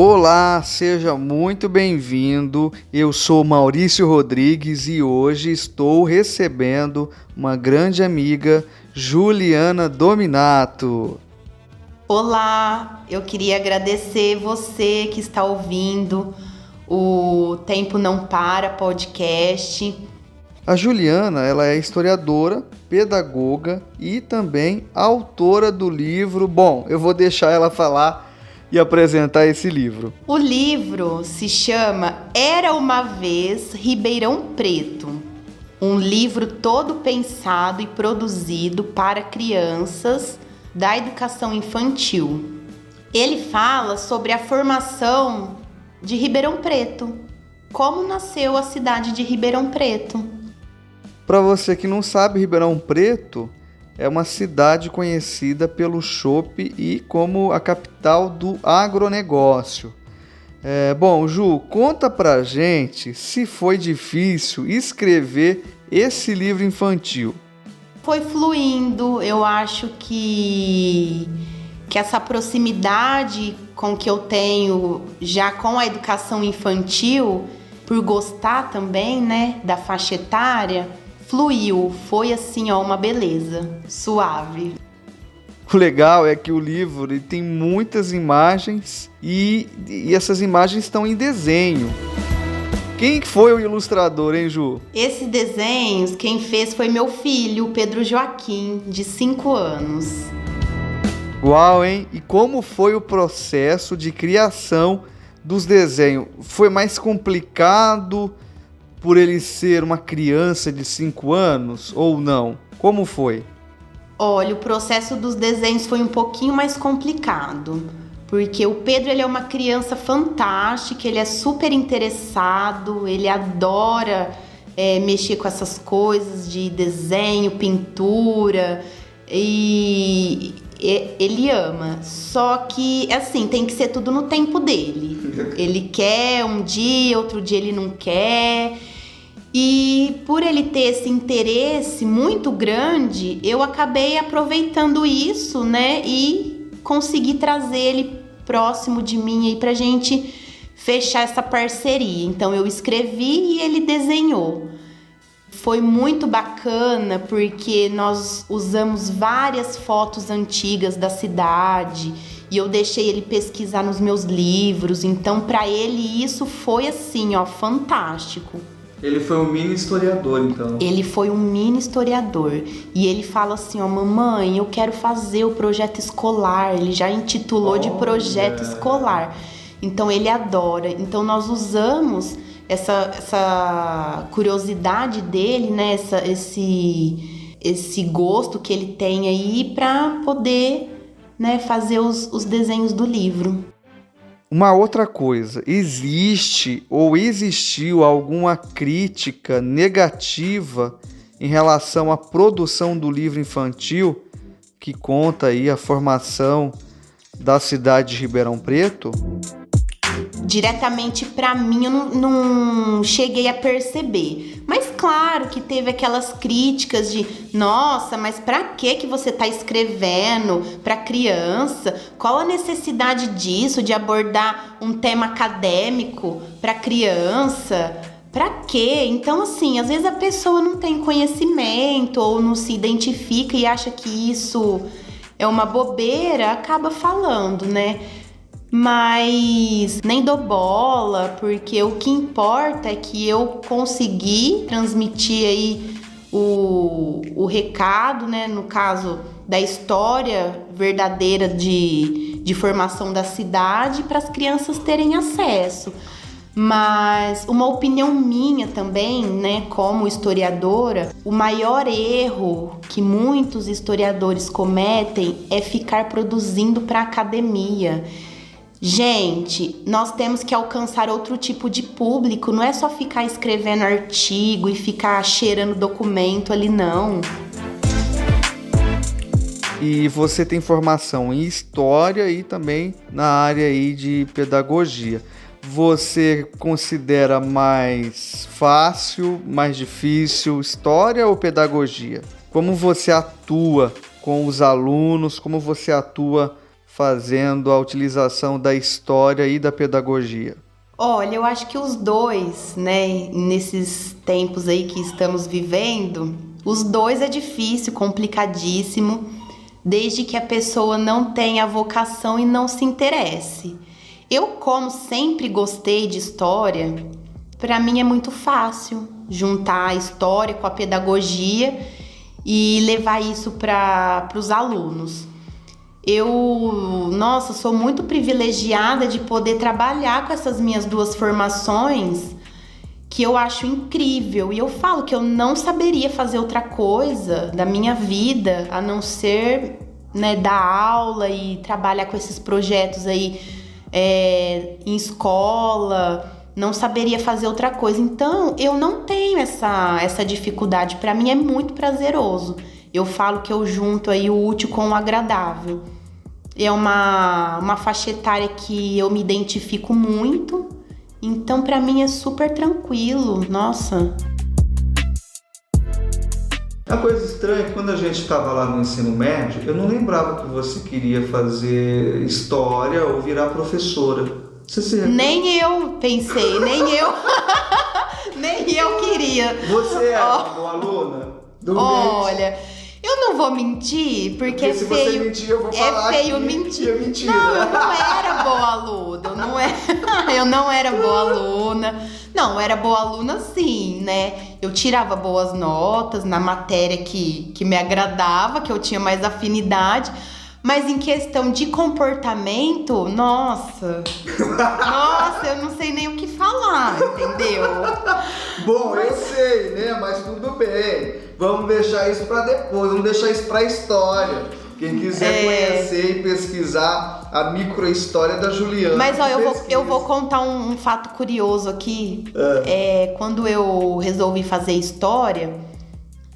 Olá, seja muito bem-vindo. Eu sou Maurício Rodrigues e hoje estou recebendo uma grande amiga, Juliana Dominato. Olá, eu queria agradecer você que está ouvindo o Tempo Não Para podcast. A Juliana, ela é historiadora, pedagoga e também autora do livro. Bom, eu vou deixar ela falar e apresentar esse livro. O livro se chama Era Uma Vez Ribeirão Preto, um livro todo pensado e produzido para crianças da educação infantil. Ele fala sobre a formação de Ribeirão Preto, como nasceu a cidade de Ribeirão Preto. Para você que não sabe, Ribeirão Preto é uma cidade conhecida pelo chopp e como a capital do agronegócio. Bom, Ju, conta pra gente se foi difícil escrever esse livro infantil. Foi fluindo, eu acho que essa proximidade com que eu tenho já com a educação infantil, por gostar também, né, da faixa etária, fluiu, foi assim, ó, uma beleza, suave. O legal é que o livro ele tem muitas imagens e essas imagens estão em desenho. Quem foi o ilustrador, hein, Ju? Esses desenhos, quem fez foi meu filho, Pedro Joaquim, de 5 anos. Uau, hein? E como foi o processo de criação dos desenhos? Foi mais complicado por ele ser uma criança de 5 anos ou não? Como foi? Olha, o processo dos desenhos foi um pouquinho mais complicado, porque o Pedro ele é uma criança fantástica, ele é super interessado, ele adora mexer com essas coisas de desenho, pintura, e ele ama. Só que, assim, tem que ser tudo no tempo dele. Ele quer um dia, outro dia ele não quer. E por ele ter esse interesse muito grande, eu acabei aproveitando isso, né? E consegui trazer ele próximo de mim aí pra gente fechar essa parceria. Então eu escrevi e ele desenhou. Foi muito bacana porque nós usamos várias fotos antigas da cidade e eu deixei ele pesquisar nos meus livros. Então para ele isso foi assim, ó, fantástico. Ele foi um mini historiador, então. Ele foi um mini historiador. E ele fala assim, ó, mamãe, eu quero fazer o projeto escolar. Ele já intitulou de projeto escolar. Então ele adora. Então nós usamos essa curiosidade dele, né? Esse gosto que ele tem aí para poder, né, fazer os desenhos do livro. Uma outra coisa, existe ou existiu alguma crítica negativa em relação à produção do livro infantil que conta aí a formação da cidade de Ribeirão Preto? Diretamente para mim eu não cheguei a perceber, mas claro que teve aquelas críticas de nossa, mas para que você tá escrevendo para criança? Qual a necessidade disso, de abordar um tema acadêmico para criança? Para quê? Então assim, às vezes a pessoa não tem conhecimento ou não se identifica e acha que isso é uma bobeira, acaba falando, né? Mas nem dou bola, porque o que importa é que eu consegui transmitir aí o recado, né? No caso da história verdadeira de formação da cidade para as crianças terem acesso. Mas uma opinião minha também, né, como historiadora, o maior erro que muitos historiadores cometem é ficar produzindo para a academia. Gente, nós temos que alcançar outro tipo de público, não é só ficar escrevendo artigo e ficar cheirando documento ali, não. E você tem formação em história e também na área aí de pedagogia. Você considera mais fácil, mais difícil, história ou pedagogia? Como você atua com os alunos, como você atua fazendo a utilização da história e da pedagogia? Olha, eu acho que os dois, né, nesses tempos aí que estamos vivendo, os dois é difícil, complicadíssimo, desde que a pessoa não tenha vocação e não se interesse. Eu, como sempre gostei de história, para mim é muito fácil juntar a história com a pedagogia e levar isso para os alunos. Nossa, sou muito privilegiada de poder trabalhar com essas minhas duas formações, que eu acho incrível. E eu falo que eu não saberia fazer outra coisa da minha vida, a não ser, né, dar aula e trabalhar com esses projetos aí em escola. Não saberia fazer outra coisa. Então, eu não tenho essa dificuldade. Para mim é muito prazeroso. Eu falo que eu junto aí o útil com o agradável. É uma faixa etária que eu me identifico muito. Então, para mim é super tranquilo. Nossa. Uma coisa estranha é que quando a gente estava lá no ensino médio, eu não lembrava que você queria fazer história ou virar professora. Você se recorda? Nem eu pensei, nem eu. Nem eu queria. Você é uma boa aluna? Olha, eu não vou mentir, porque é se feio. você mentir, eu vou falar feio que mentir. é mentira. Não, eu não era boa aluna. Eu não era boa aluna. Não, eu era boa aluna sim, né? Eu tirava boas notas na matéria que me agradava, que eu tinha mais afinidade. Mas em questão de comportamento, nossa, eu não sei nem o que falar, entendeu? Bom, eu sei, né? Mas tudo bem. Vamos deixar isso para depois, vamos deixar isso para história. Quem quiser conhecer e pesquisar a microhistória da Juliana. Mas ó, eu vou contar um fato curioso aqui. Quando eu resolvi fazer história,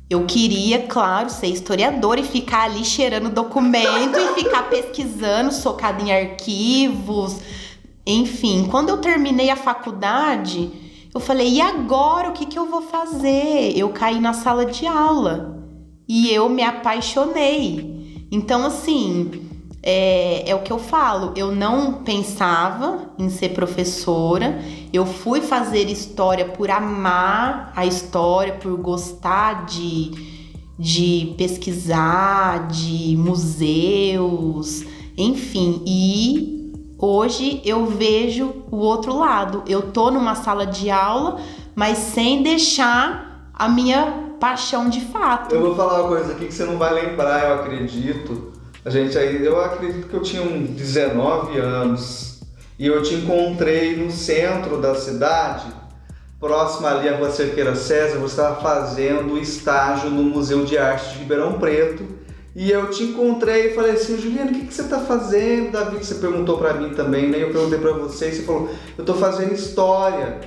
eu queria, claro, ser historiadora e ficar ali cheirando documento e ficar pesquisando, socada em arquivos. Enfim, quando eu terminei a faculdade, eu falei, e agora o que eu vou fazer? Eu caí na sala de aula e eu me apaixonei. Então, assim, é o que eu falo, eu não pensava em ser professora, eu fui fazer história por amar a história, por gostar de pesquisar, de museus, enfim, e hoje eu vejo o outro lado, eu tô numa sala de aula, mas sem deixar a minha paixão de fato. Eu vou falar uma coisa aqui que você não vai lembrar, eu acredito. Eu acredito que eu tinha uns 19 anos e eu te encontrei no centro da cidade, próximo ali à Rua Cerqueira César. Você estava fazendo estágio no Museu de Arte de Ribeirão Preto e eu te encontrei e falei assim, Juliana, o que você está fazendo? Davi, você perguntou para mim também, né? Eu perguntei para você e você falou, eu estou fazendo história.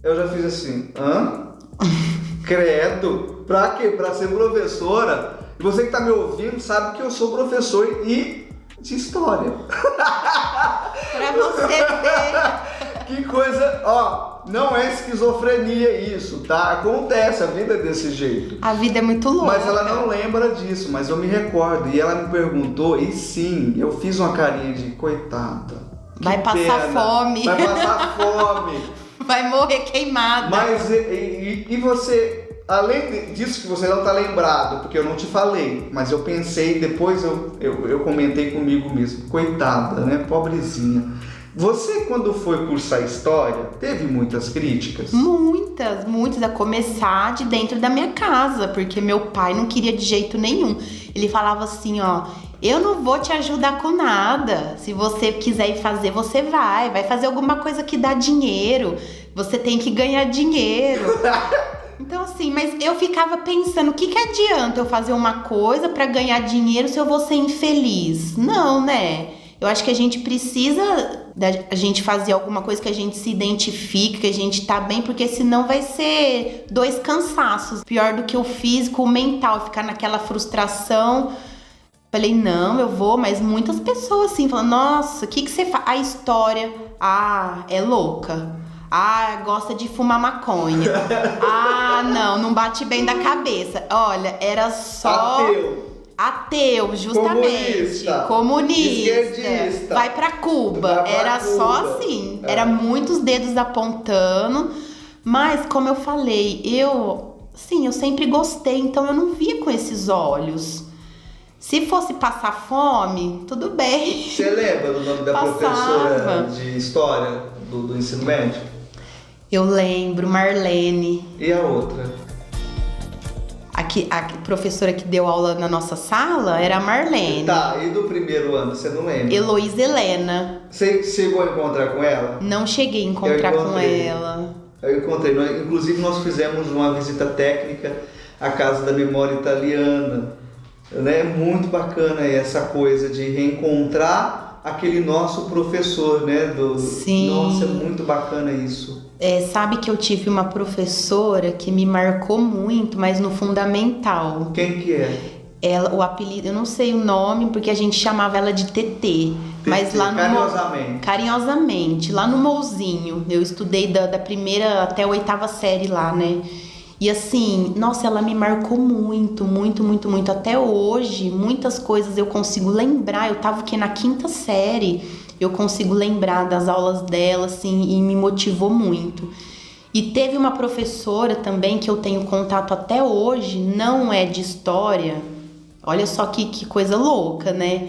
Eu já fiz assim, hã? Credo, pra quê? Pra ser professora. E você que tá me ouvindo sabe que eu sou professor e de história. Pra você ver. Que coisa, ó, não é esquizofrenia isso, tá? Acontece, a vida é desse jeito. A vida é muito louca. Mas ela não lembra disso, mas eu me recordo. E ela me perguntou, e sim, eu fiz uma carinha de coitada. Vai passar fome. Vai passar fome. Vai morrer queimada. Mas e você, além disso que você não está lembrado, porque eu não te falei, mas eu pensei, depois eu comentei comigo mesmo, coitada, né, pobrezinha. Você, quando foi cursar história, teve muitas críticas? Muitas, a começar de dentro da minha casa, porque meu pai não queria de jeito nenhum. Ele falava assim, ó, eu não vou te ajudar com nada. Se você quiser ir fazer, você vai fazer alguma coisa que dá dinheiro. Você tem que ganhar dinheiro. Então assim, mas eu ficava pensando, o que adianta eu fazer uma coisa pra ganhar dinheiro se eu vou ser infeliz? Não, né? Eu acho que a gente precisa a gente fazer alguma coisa que a gente se identifique, que a gente tá bem, porque senão vai ser dois cansaços. Pior do que o físico, o mental, ficar naquela frustração. Falei, não, eu vou, mas muitas pessoas assim, falando, nossa, o que você faz? A história, é louca. Gosta de fumar maconha. Não bate bem da cabeça. Olha, era só... Ateu. Ateu, justamente. Comunista. Esquerdista. Vai pra Cuba. Era só assim. Era muitos dedos apontando. Mas, como eu falei, eu sempre gostei. Então, eu não via com esses olhos. Se fosse passar fome, tudo bem. Você lembra do nome da professora de história do ensino médio? Eu lembro, Marlene. E a outra? A professora que deu aula na nossa sala era a Marlene. Tá, e do primeiro ano, você não lembra? Heloísa Helena. Você chegou a encontrar com ela? Não cheguei a encontrar com ela. Eu encontrei. Inclusive, nós fizemos uma visita técnica à Casa da Memória Italiana. Né? Muito bacana essa coisa de reencontrar aquele nosso professor, né? Sim. Nossa, é muito bacana isso. Sabe que eu tive uma professora que me marcou muito, mas no fundamental. Quem que é? Ela, o apelido, eu não sei o nome, porque a gente chamava ela de TT. Mas lá no carinhosamente, lá no Mouzinho. Eu estudei da primeira até a 8ª série lá, né? E assim, nossa, ela me marcou muito, muito, muito, muito. Até hoje, muitas coisas eu consigo lembrar. Eu tava aqui na 5ª série. Eu consigo lembrar das aulas dela, assim, e me motivou muito. E teve uma professora também que eu tenho contato até hoje, não é de história. Olha só que coisa louca, né?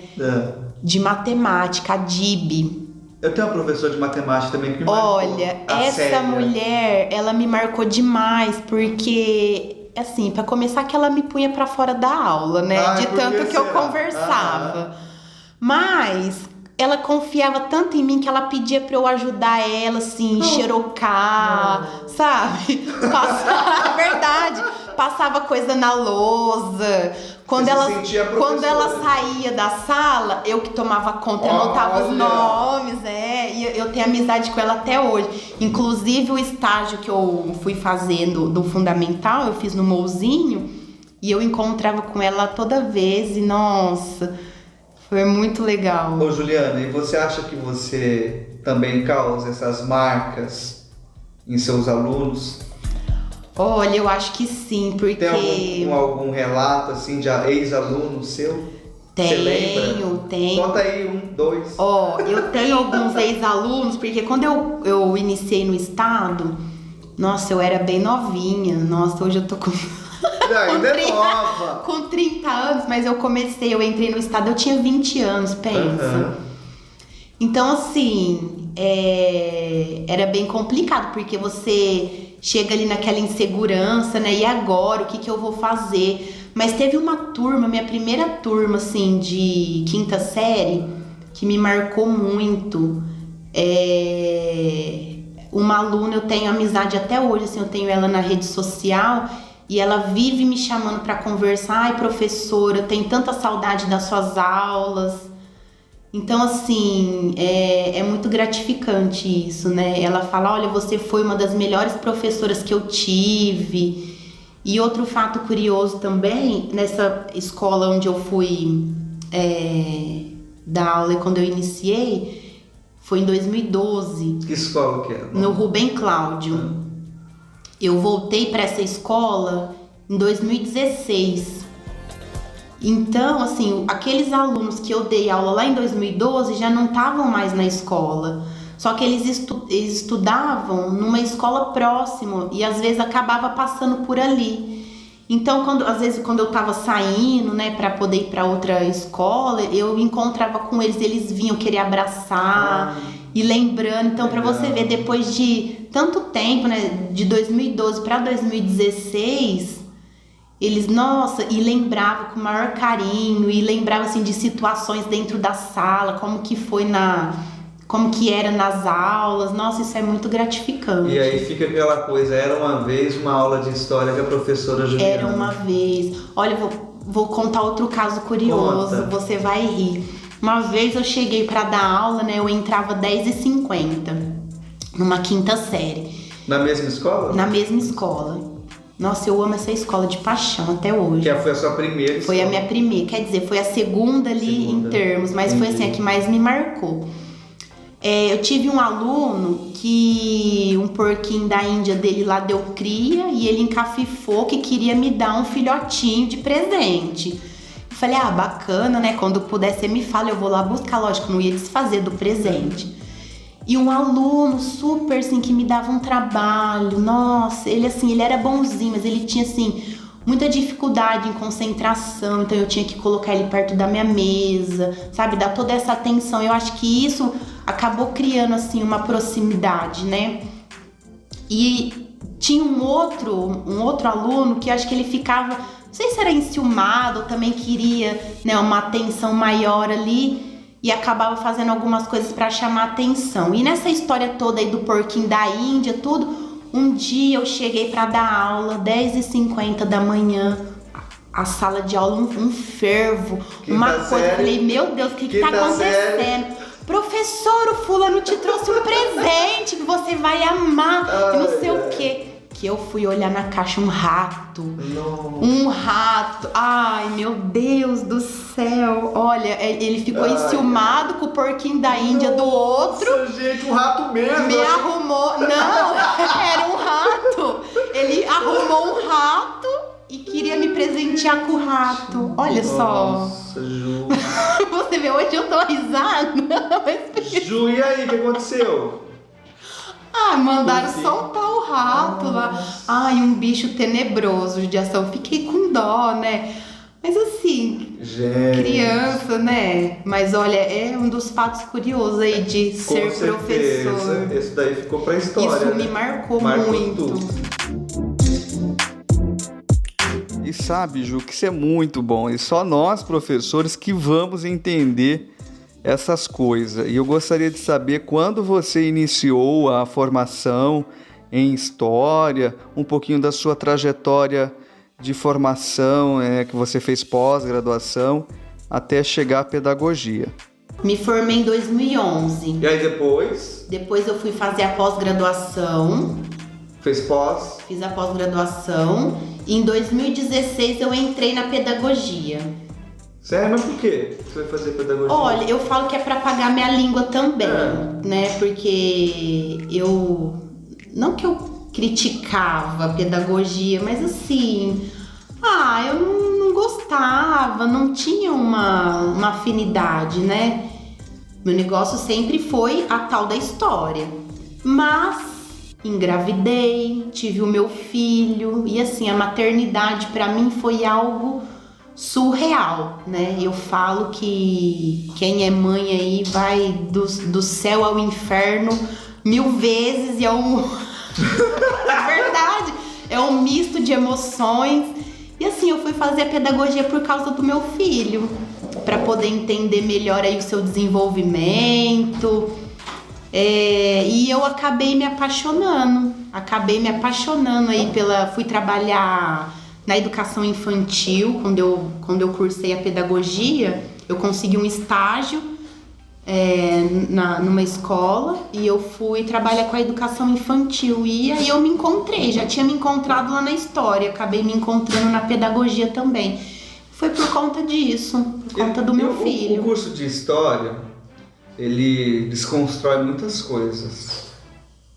De matemática, a Dib. Eu tenho uma professora de matemática também que me marcou. Olha, essa mulher, ela me marcou demais, porque, assim, pra começar que ela me punha pra fora da aula, né? De tanto que eu conversava. Mas ela confiava tanto em mim que ela pedia pra eu ajudar ela, assim, xerocar, sabe? Passava, verdade, passava coisa na lousa. Quando ela saía da sala, eu que tomava conta, anotava os nomes, e eu tenho amizade com ela até hoje. Inclusive o estágio que eu fui fazendo do fundamental, eu fiz no Mouzinho, e eu encontrava com ela toda vez, e nossa, foi muito legal. Ô Juliana, e você acha que você também causa essas marcas em seus alunos? Olha, eu acho que sim, porque... Tem algum relato, assim, de ex-aluno seu? Tenho. Conta aí 1, 2. Eu tenho alguns ex-alunos, porque quando eu iniciei no estado, nossa, eu era bem novinha. Nossa, hoje eu tô com... Ainda é nova. Com 30 anos, mas eu entrei no estado, eu tinha 20 anos, pensa. Então, assim, era bem complicado, porque você chega ali naquela insegurança, né? E agora, o que eu vou fazer? Mas teve uma turma, minha primeira turma, assim, de 5ª série, que me marcou muito. Uma aluna, eu tenho amizade até hoje, assim, eu tenho ela na rede social, e ela vive me chamando para conversar. Ai, professora, eu tenho tanta saudade das suas aulas. Então, assim, é muito gratificante isso, né? Ela fala, olha, você foi uma das melhores professoras que eu tive. E outro fato curioso também, nessa escola onde eu fui dar aula quando eu iniciei, foi em 2012. Que escola que era? No Rubem Cláudio. Eu voltei para essa escola em 2016. Então, assim, aqueles alunos que eu dei aula lá em 2012 já não estavam mais na escola. Só que eles estudavam numa escola próxima e às vezes acabava passando por ali. Então, às vezes quando eu tava saindo, né, para poder ir para outra escola, eu encontrava com eles, eles vinham querer abraçar e lembrando. Então, para você ver, depois de tanto tempo, né, de 2012 para 2016, eles, nossa, e lembravam com o maior carinho, e lembravam, assim, de situações dentro da sala, como que era nas aulas. Nossa, isso é muito gratificante. E aí fica aquela coisa, era uma vez uma aula de história que a professora Juliana... Era uma vez. Olha, vou contar outro caso curioso, você vai rir. Uma vez eu cheguei para dar aula, né, eu entrava 10h50, numa 5ª série. Na mesma escola? Na mesma escola. Nossa, eu amo essa escola de paixão até hoje. Que foi a sua primeira escola? Foi a minha primeira, quer dizer, foi a segunda ali em termos, mas foi assim, a que mais me marcou. Eu tive um aluno que um porquinho da Índia dele lá deu cria e ele encafifou que queria me dar um filhotinho de presente. Eu falei, bacana, né? Quando puder, você me fala, eu vou lá buscar. Lógico, não ia desfazer do presente. E um aluno super, assim, que me dava um trabalho. Nossa, ele era bonzinho, mas ele tinha, assim, muita dificuldade em concentração. Então eu tinha que colocar ele perto da minha mesa, sabe? Dar toda essa atenção. Eu acho que isso acabou criando, assim, uma proximidade, né? E tinha um outro aluno que eu acho que ele ficava, não sei se era enciumado ou também queria, né, uma atenção maior ali e acabava fazendo algumas coisas para chamar atenção. E nessa história toda aí do porquinho da Índia, tudo, um dia eu cheguei para dar aula, 10h50 da manhã, a sala de aula, um fervo, uma coisa, eu falei, meu Deus, o que tá acontecendo? Professor, o fulano te trouxe um presente que você vai amar, e não sei o quê. Que eu fui olhar na caixa um rato. Nossa. Um rato. Ai, meu Deus do céu. Olha, ele ficou enciumado com o porquinho da Índia do outro. Nossa, gente, um rato mesmo. Me arrumou. Não, era um rato. Ele arrumou um rato e queria me presentear com o rato. Olha só. Nossa, Ju. Você vê, hoje eu tô risada. Ju, e aí, o que aconteceu? Mandaram soltar o rato lá. Ai, um bicho tenebroso de ação. Fiquei com dó, né? Mas assim, gente, criança, né? Mas olha, é um dos fatos curiosos aí de ser professor. Esse daí ficou pra história. Isso me marcou muito. Tudo. E sabe, Ju, que isso é muito bom. E só nós, professores, que vamos entender essas coisas. E eu gostaria de saber quando você iniciou a formação em História, um pouquinho da sua trajetória de formação, que você fez pós-graduação, até chegar à pedagogia. Me formei em 2011. E aí depois? Depois eu fui fazer a pós-graduação. Fez pós? Fiz a pós-graduação. E em 2016 eu entrei na pedagogia. Sério? Mas por quê você vai fazer pedagogia? Olha, eu falo que é para pagar minha língua também, né? Porque não que eu criticava a pedagogia, mas assim, eu não gostava, não tinha uma afinidade, né? Meu negócio sempre foi a tal da história. Mas engravidei, tive o meu filho e assim, a maternidade para mim foi algo surreal, né? Eu falo que quem é mãe aí vai do céu ao inferno 1000 vezes e é verdade, é um misto de emoções. E assim, eu fui fazer a pedagogia por causa do meu filho, para poder entender melhor aí o seu desenvolvimento. E eu acabei me apaixonando aí fui trabalhar na educação infantil. Quando eu cursei a pedagogia, eu consegui um estágio numa escola e eu fui trabalhar com a educação infantil. E aí eu me encontrei, já tinha me encontrado lá na história, acabei me encontrando na pedagogia também. Foi por conta disso, por conta do meu filho. O curso de história, ele desconstrói muitas coisas.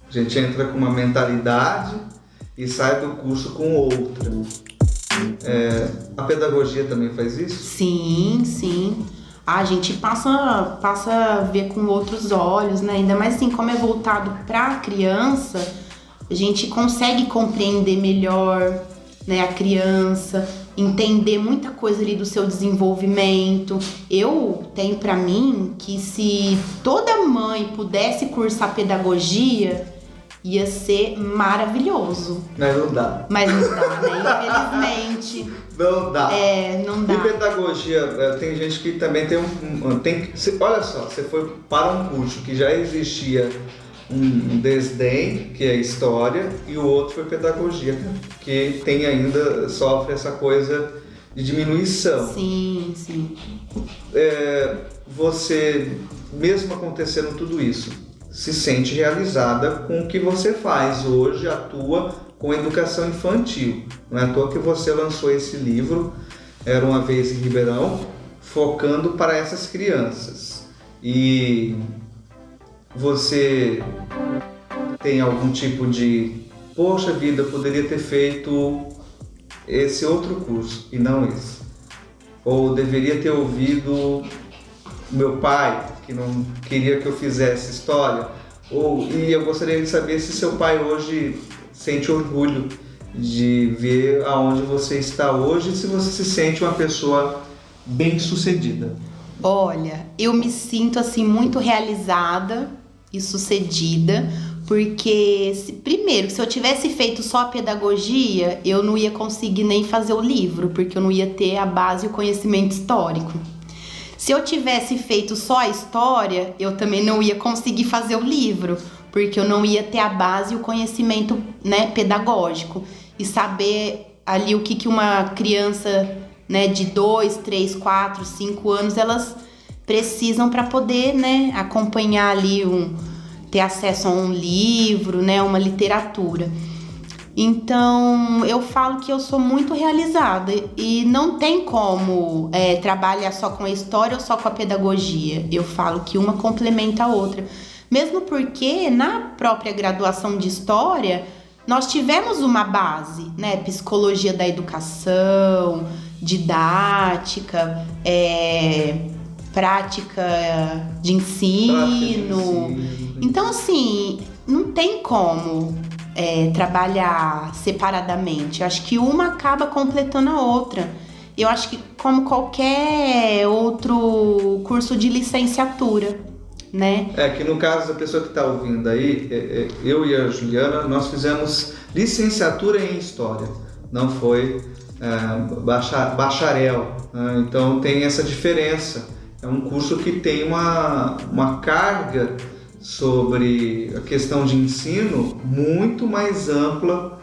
A gente entra com uma mentalidade e sai do curso com outra. A pedagogia também faz isso? Sim, sim. A gente passa a ver com outros olhos, né? Ainda mais assim, como é voltado para a criança, a gente consegue compreender melhor, né, a criança, entender muita coisa ali do seu desenvolvimento. Eu tenho para mim que se toda mãe pudesse cursar pedagogia, ia ser maravilhoso. Mas não dá. Mas não dá, né? Infelizmente. Não dá. Não dá. E pedagogia, tem gente que também tem olha só, você foi para um curso que já existia um desdém, que é história, e o outro foi pedagogia, que tem ainda, sofre essa coisa de diminuição. Sim, sim. Você, mesmo acontecendo tudo isso, se sente realizada com o que você faz hoje, atua com educação infantil. Não é à toa que você lançou esse livro, Era Uma Vez em Ribeirão, focando para essas crianças. E você tem algum tipo de, poxa vida, poderia ter feito esse outro curso e não esse? ou deveria ter ouvido meu pai, que não queria que eu fizesse história, e eu gostaria de saber se seu pai hoje sente orgulho de ver aonde você está hoje e se você se sente uma pessoa bem-sucedida. Olha, eu me sinto assim muito realizada e sucedida, porque primeiro, se eu tivesse feito só a pedagogia, eu não ia conseguir nem fazer o livro, porque eu não ia ter a base e o conhecimento histórico. Se eu tivesse feito só a história, eu também não ia conseguir fazer o livro, porque eu não ia ter a base e o conhecimento, né, pedagógico e saber ali o que uma criança, né, de 2, 3, 4, 5 anos elas precisam para poder, né, acompanhar ali ter acesso a um livro, né, uma literatura. Então, eu falo que eu sou muito realizada e não tem como trabalhar só com a história ou só com a pedagogia. Eu falo que uma complementa a outra. Mesmo porque na própria graduação de história, nós tivemos uma base, né? Psicologia da educação, didática, prática de ensino. Então, assim, não tem como trabalhar separadamente. Eu acho que uma acaba completando a outra. Eu acho que como qualquer outro curso de licenciatura, né? Que no caso da pessoa que está ouvindo aí, eu e a Juliana, nós fizemos licenciatura em História. Não foi bacharel. Né? Então tem essa diferença. É um curso que tem uma carga sobre a questão de ensino muito mais ampla,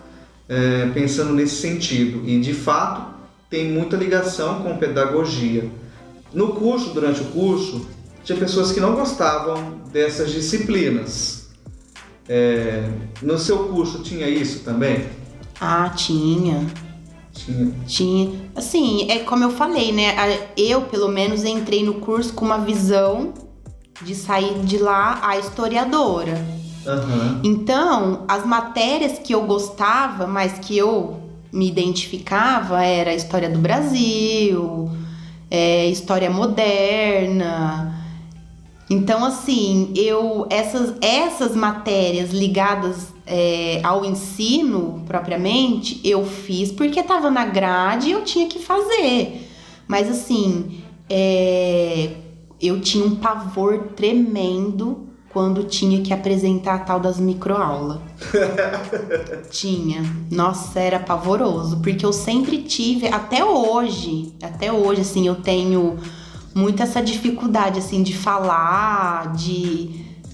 pensando nesse sentido, e de fato tem muita ligação com pedagogia. Durante o curso, tinha pessoas que não gostavam dessas disciplinas. No seu curso tinha isso também? Ah, tinha. Assim, como eu falei, né? Eu, pelo menos, entrei no curso com uma visão de sair de lá a historiadora. Uhum. Então, as matérias que eu gostava, mas que eu me identificava, era História do Brasil, História Moderna. Então, assim, essas matérias ligadas ao ensino, propriamente, eu fiz porque estava na grade e eu tinha que fazer. Mas, assim, eu tinha um pavor tremendo quando tinha que apresentar a tal das microaulas. Tinha. Nossa, era pavoroso, porque eu sempre tive, até hoje, assim, eu tenho muito essa dificuldade, assim, de falar,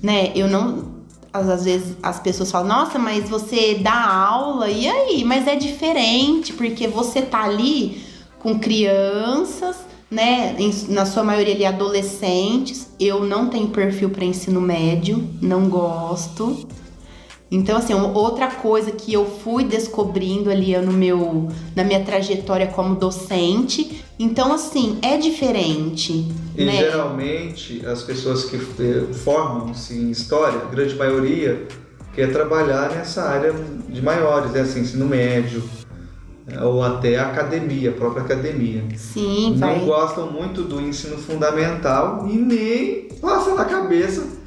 né, eu não... Às vezes as pessoas falam, nossa, mas você dá aula, e aí? Mas é diferente, porque você tá ali com crianças, né, na sua maioria ali adolescentes. Eu não tenho perfil para ensino médio, não gosto. Então, assim, outra coisa que eu fui descobrindo ali na minha trajetória como docente. Então, assim, é diferente. E né? Geralmente as pessoas que formam-se em história, a grande maioria quer trabalhar nessa área de maiores, né, assim, ensino médio, ou até a própria academia. Sim, não gostam muito do ensino fundamental e nem passa na cabeça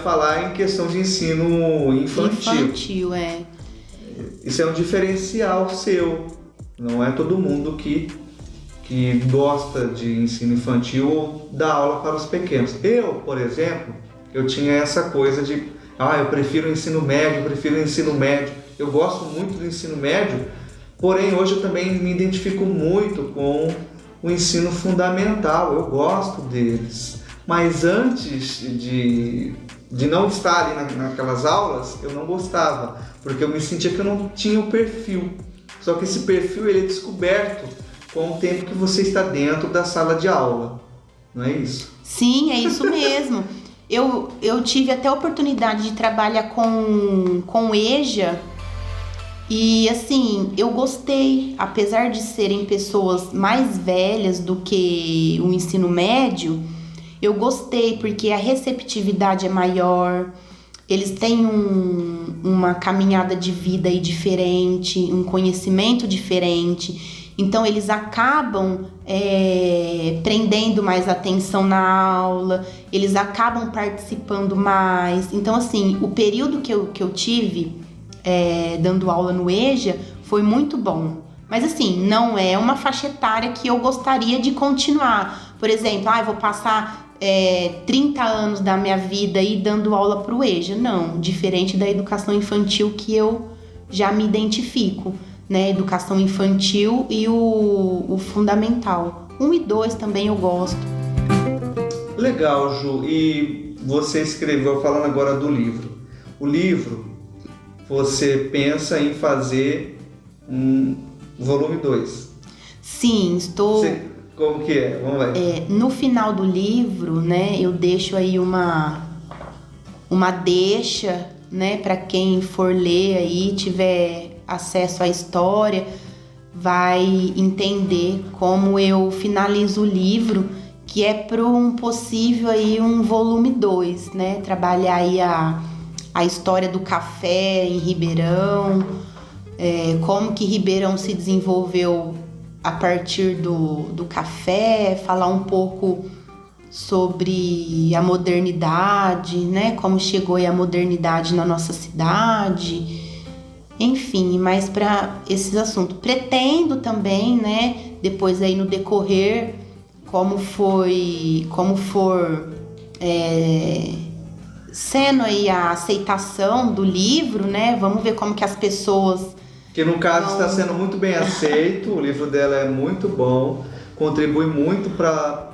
falar em questão de ensino infantil. Isso é um diferencial seu. Não é todo mundo que gosta de ensino infantil ou dá aula para os pequenos. Eu, por exemplo, eu tinha essa coisa de eu prefiro o ensino médio. Eu gosto muito do ensino médio, porém hoje eu também me identifico muito com o ensino fundamental. Eu gosto deles. Mas antes de não estar ali naquelas aulas, eu não gostava, porque eu me sentia que eu não tinha o perfil. Só que esse perfil ele é descoberto com o tempo que você está dentro da sala de aula, não é isso? Sim, é isso mesmo. Eu tive até a oportunidade de trabalhar com EJA e, assim, eu gostei. Apesar de serem pessoas mais velhas do que o ensino médio, eu gostei porque a receptividade é maior, eles têm uma caminhada de vida aí diferente, um conhecimento diferente. Então eles acabam prendendo mais atenção na aula, eles acabam participando mais. Então assim, o período que eu tive dando aula no EJA foi muito bom. Mas assim, não é uma faixa etária que eu gostaria de continuar. Por exemplo, vou passar 30 anos da minha vida aí dando aula para o EJA. Não, diferente da educação infantil que eu já me identifico, né? Educação infantil e o fundamental. 1 e 2 também eu gosto. Legal, Ju. E você escreveu, falando agora do livro. O livro, você pensa em fazer um volume 2? Sim, estou... Como que é? Vamos lá. No final do livro, né, eu deixo aí uma deixa, né, para quem for ler aí, tiver acesso à história, vai entender como eu finalizo o livro, que é para um possível aí um volume 2, né, trabalhar aí a história do café em Ribeirão, como que Ribeirão se desenvolveu a partir do café, falar um pouco sobre a modernidade, né? Como chegou aí a modernidade na nossa cidade, enfim, mais para esses assuntos. Pretendo também, né? Depois aí no decorrer, como for sendo aí a aceitação do livro, né? Vamos ver como que as pessoas... Que no caso está sendo muito bem aceito, o livro dela é muito bom, contribui muito para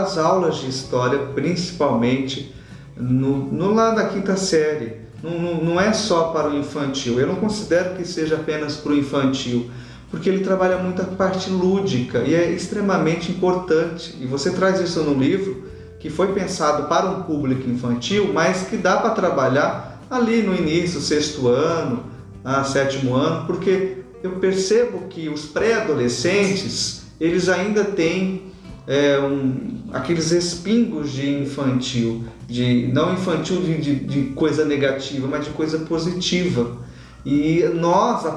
as aulas de história, principalmente no lado da 5ª série. Não é só para o infantil, eu não considero que seja apenas para o infantil, porque ele trabalha muito a parte lúdica e é extremamente importante. E você traz isso no livro, que foi pensado para um público infantil, mas que dá para trabalhar ali no início, 6º ano, 7º ano, porque eu percebo que os pré-adolescentes, eles ainda têm aqueles respingos de infantil, não infantil de coisa negativa, mas de coisa positiva. E nós, a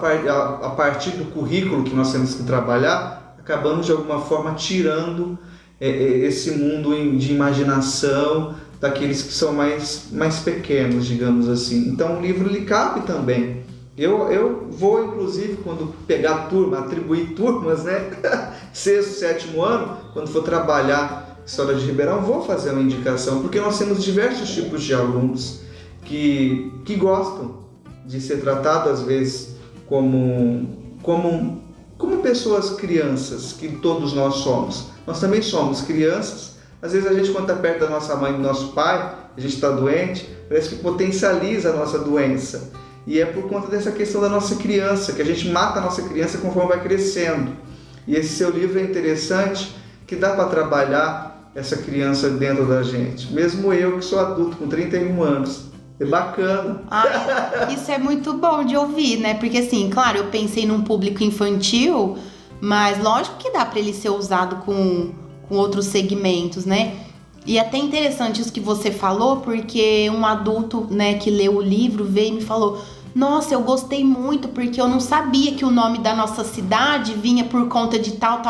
partir do currículo que nós temos que trabalhar, acabamos de alguma forma tirando esse mundo de imaginação daqueles que são mais pequenos, digamos assim. Então o livro lhe cabe também. Eu vou, inclusive, quando pegar turma, atribuir turmas, né? 6º, 7º ano, quando for trabalhar História de Ribeirão, vou fazer uma indicação, porque nós temos diversos tipos de alunos que gostam de ser tratados, às vezes, como pessoas crianças, que todos nós somos. Nós também somos crianças. Às vezes a gente, quando está perto da nossa mãe e do nosso pai, a gente está doente, parece que potencializa a nossa doença. E é por conta dessa questão da nossa criança, que a gente mata a nossa criança conforme vai crescendo. E esse seu livro é interessante, que dá para trabalhar essa criança dentro da gente. Mesmo eu, que sou adulto, com 31 anos. É bacana. Isso é muito bom de ouvir, né? Porque assim, claro, eu pensei num público infantil, mas lógico que dá para ele ser usado com outros segmentos, né? E é até interessante isso que você falou, porque um adulto, né, que leu o livro veio e me falou: nossa, eu gostei muito, porque eu não sabia que o nome da nossa cidade vinha por conta de tal.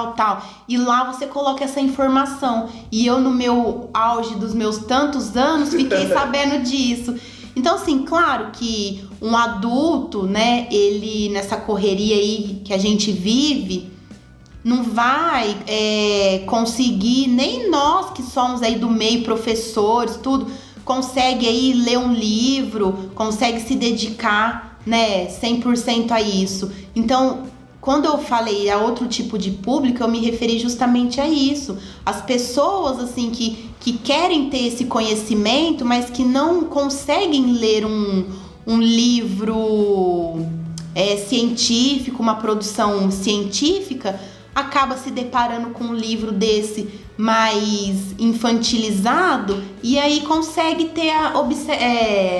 E lá você coloca essa informação. E eu, no meu auge dos meus tantos anos, fiquei sabendo disso. Então, assim, claro que um adulto, né, ele nessa correria aí que a gente vive, não vai conseguir, nem nós que somos aí do meio, professores, tudo, consegue aí ler um livro, consegue se dedicar, né, 100% a isso. Então, quando eu falei a outro tipo de público, eu me referi justamente a isso. As pessoas, assim, que querem ter esse conhecimento, mas que não conseguem ler um livro científico, uma produção científica, acaba se deparando com um livro desse mais infantilizado e aí consegue ter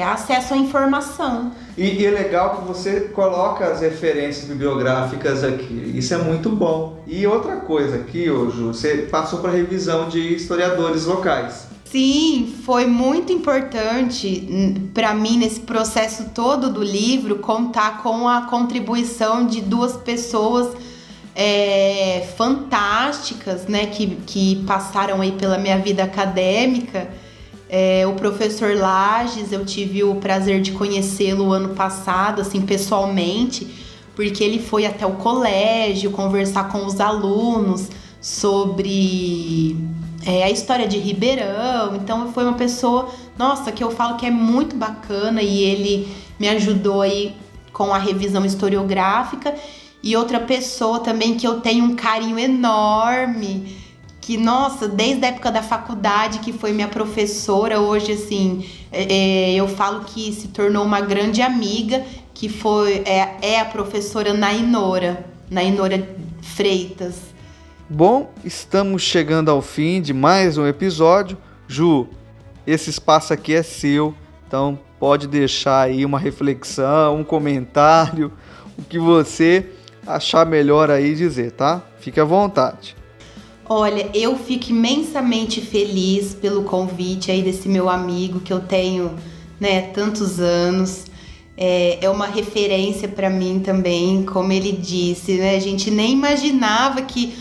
acesso à informação. E é legal que você coloca as referências bibliográficas aqui. Isso é muito bom. E outra coisa aqui, Ju, você passou para revisão de historiadores locais. Sim, foi muito importante para mim nesse processo todo do livro contar com a contribuição de 2 pessoas fantásticas, né, que passaram aí pela minha vida acadêmica. O professor Lages, eu tive o prazer de conhecê-lo ano passado, assim, pessoalmente, porque ele foi até o colégio conversar com os alunos sobre a história de Ribeirão. Então foi uma pessoa, nossa, que eu falo que é muito bacana, e ele me ajudou aí com a revisão historiográfica. E outra pessoa também que eu tenho um carinho enorme, que, nossa, desde a época da faculdade, que foi minha professora, hoje, assim, eu falo que se tornou uma grande amiga, que é a professora Nainora Freitas. Bom, estamos chegando ao fim de mais um episódio. Ju, esse espaço aqui é seu, então pode deixar aí uma reflexão, um comentário, o que você achar melhor aí dizer, tá? Fique à vontade. Olha, eu fico imensamente feliz pelo convite aí desse meu amigo que eu tenho, né, tantos anos. É uma referência para mim também, como ele disse, né? A gente nem imaginava que,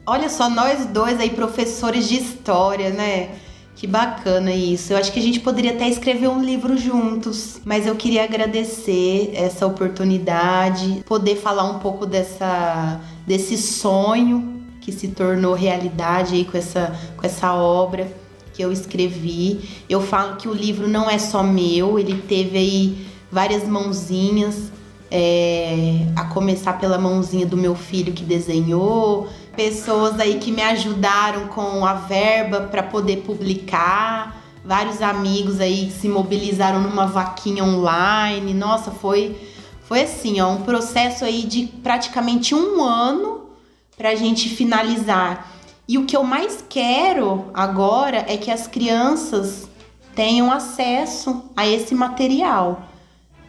olha só, nós dois aí, professores de história, né? Que bacana isso. Eu acho que a gente poderia até escrever um livro juntos. Mas eu queria agradecer essa oportunidade, poder falar um pouco desse sonho que se tornou realidade aí com essa obra que eu escrevi. Eu falo que o livro não é só meu, ele teve aí várias mãozinhas, a começar pela mãozinha do meu filho que desenhou, pessoas aí que me ajudaram com a verba para poder publicar, vários amigos aí que se mobilizaram numa vaquinha online. Nossa, foi assim, um processo aí de praticamente 1 ano pra gente finalizar. E o que eu mais quero agora é que as crianças tenham acesso a esse material,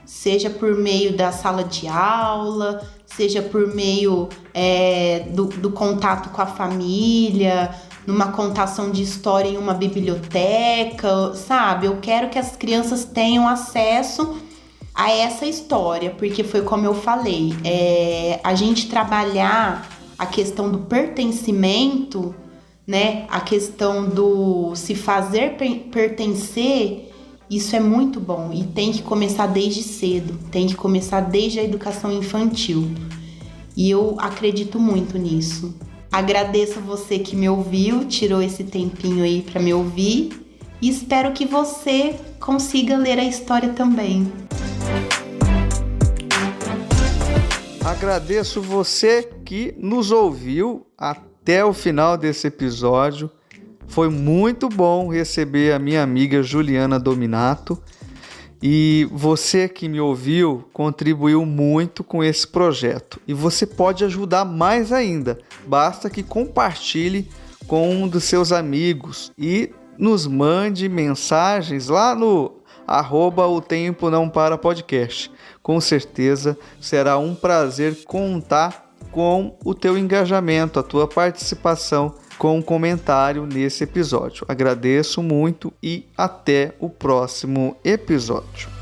seja por meio da sala de aula, seja por meio do contato com a família, numa contação de história em uma biblioteca, sabe? Eu quero que as crianças tenham acesso a essa história, porque foi como eu falei, a gente trabalhar a questão do pertencimento, né? A questão do se fazer pertencer, isso é muito bom e tem que começar desde cedo, tem que começar desde a educação infantil. E eu acredito muito nisso. Agradeço você que me ouviu, tirou esse tempinho aí para me ouvir, e espero que você consiga ler a história também. Agradeço você que nos ouviu até o final desse episódio. Foi muito bom receber a minha amiga Juliana Dominato. E você que me ouviu contribuiu muito com esse projeto. E você pode ajudar mais ainda. Basta que compartilhe com um dos seus amigos e nos mande mensagens lá no @o Tempo Não Para Podcast. Com certeza será um prazer contar com o teu engajamento, a tua participação com um comentário nesse episódio. Agradeço muito e até o próximo episódio.